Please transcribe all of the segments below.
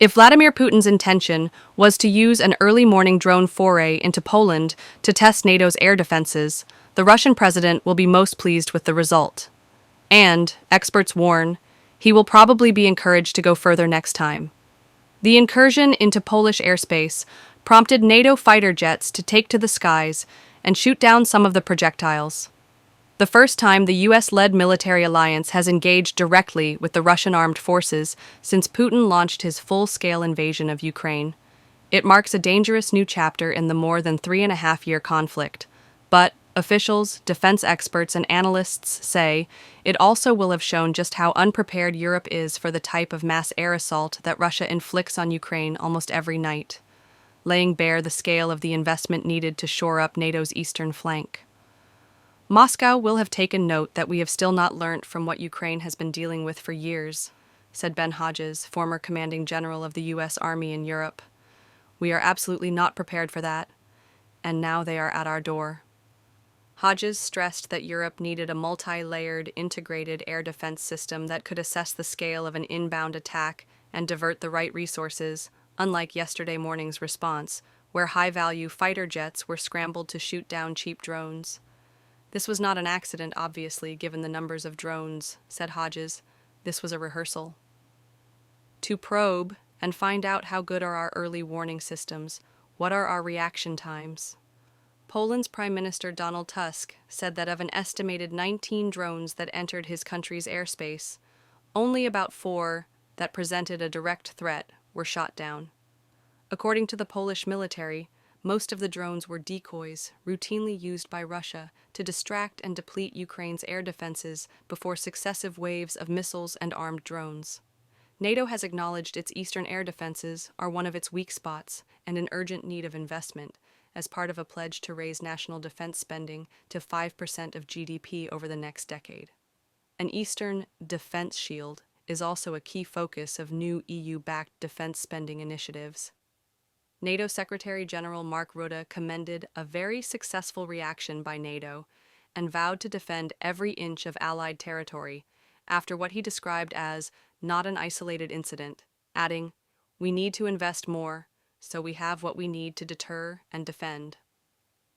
If Vladimir Putin's intention was to use an early morning drone foray into Poland to test NATO's air defenses, the Russian president will be most pleased with the result. And, experts warn, he will probably be encouraged to go further next time. The incursion into Polish airspace prompted NATO fighter jets to take to the skies and shoot down some of the projectiles. The first time the US-led military alliance has engaged directly with the Russian armed forces since Putin launched his full-scale invasion of Ukraine. It marks a dangerous new chapter in the more than 3.5-year conflict. But officials, defense experts, and analysts say it also will have shown just how unprepared Europe is for the type of mass air assault that Russia inflicts on Ukraine almost every night, laying bare the scale of the investment needed to shore up NATO's eastern flank. Moscow will have taken note that we have still not learnt from what Ukraine has been dealing with for years, said Ben Hodges, former commanding general of the U.S. Army in Europe. We are absolutely not prepared for that, and now they are at our door. Hodges stressed that Europe needed a multi-layered, integrated air defense system that could assess the scale of an inbound attack and divert the right resources, unlike yesterday morning's response, where high-value fighter jets were scrambled to shoot down cheap drones. This was not an accident, obviously, given the numbers of drones, said Hodges. This was a rehearsal. To probe and find out how good are our early warning systems, what are our reaction times? Poland's Prime Minister Donald Tusk said that of an estimated 19 drones that entered his country's airspace, only about 4 that presented a direct threat were shot down. According to the Polish military, most of the drones were decoys routinely used by Russia to distract and deplete Ukraine's air defenses before successive waves of missiles and armed drones. NATO has acknowledged its eastern air defenses are one of its weak spots and in urgent need of investment, as part of a pledge to raise national defense spending to 5% of GDP over the next decade. An Eastern defense shield is also a key focus of new EU-backed defense spending initiatives. NATO Secretary General Mark Rutte commended a very successful reaction by NATO and vowed to defend every inch of Allied territory after what he described as not an isolated incident, adding, "We need to invest more, so we have what we need to deter and defend."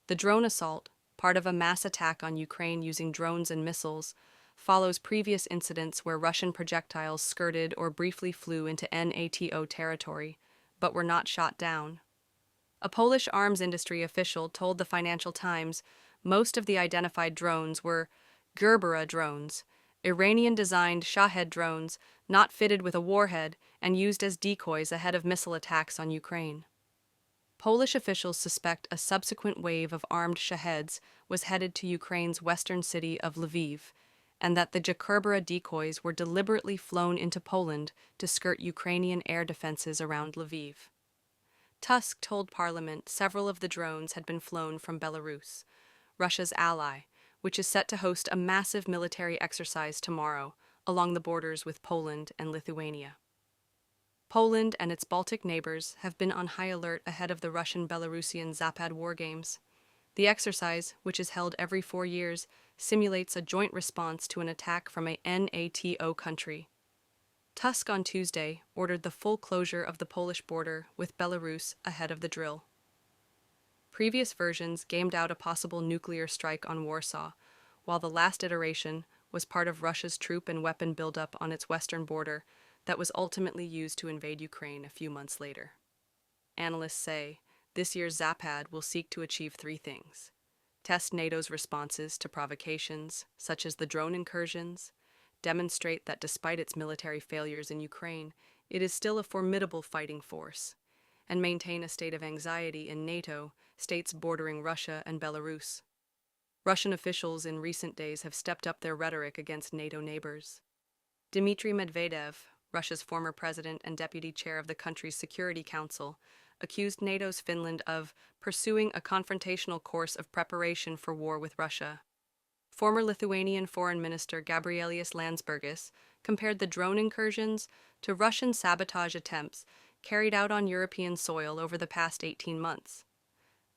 The drone assault, part of a mass attack on Ukraine using drones and missiles, follows previous incidents where Russian projectiles skirted or briefly flew into NATO territory, but were not shot down. A Polish arms industry official told the Financial Times most of the identified drones were Gerbera drones, Iranian-designed Shahed drones not fitted with a warhead and used as decoys ahead of missile attacks on Ukraine. Polish officials suspect a subsequent wave of armed Shaheds was headed to Ukraine's western city of Lviv, and that the Gerbera decoys were deliberately flown into Poland to skirt Ukrainian air defenses around Lviv. Tusk told Parliament several of the drones had been flown from Belarus, Russia's ally, which is set to host a massive military exercise tomorrow along the borders with Poland and Lithuania. Poland and its Baltic neighbors have been on high alert ahead of the Russian-Belarusian Zapad war games. The exercise, which is held every 4 years, simulates a joint response to an attack from a NATO country. Tusk on Tuesday ordered the full closure of the Polish border with Belarus ahead of the drill. Previous versions gamed out a possible nuclear strike on Warsaw, while the last iteration was part of Russia's troop and weapon buildup on its western border that was ultimately used to invade Ukraine a few months later. Analysts say this year's Zapad will seek to achieve 3 things: test NATO's responses to provocations, such as the drone incursions, demonstrate that despite its military failures in Ukraine, it is still a formidable fighting force, and maintain a state of anxiety in NATO, states bordering Russia and Belarus. Russian officials in recent days have stepped up their rhetoric against NATO neighbors. Dmitry Medvedev, Russia's former president and deputy chair of the country's Security Council, accused NATO's Finland of pursuing a confrontational course of preparation for war with Russia. Former Lithuanian Foreign Minister Gabrielius Landsbergis compared the drone incursions to Russian sabotage attempts carried out on European soil over the past 18 months.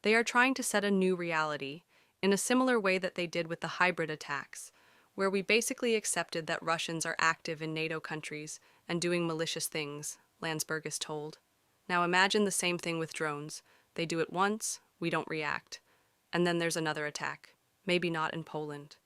They are trying to set a new reality, in a similar way that they did with the hybrid attacks, where we basically accepted that Russians are active in NATO countries and doing malicious things, Landsbergis told. Now imagine the same thing with drones. They do it once, we don't react. And then there's another attack. Maybe not in Poland.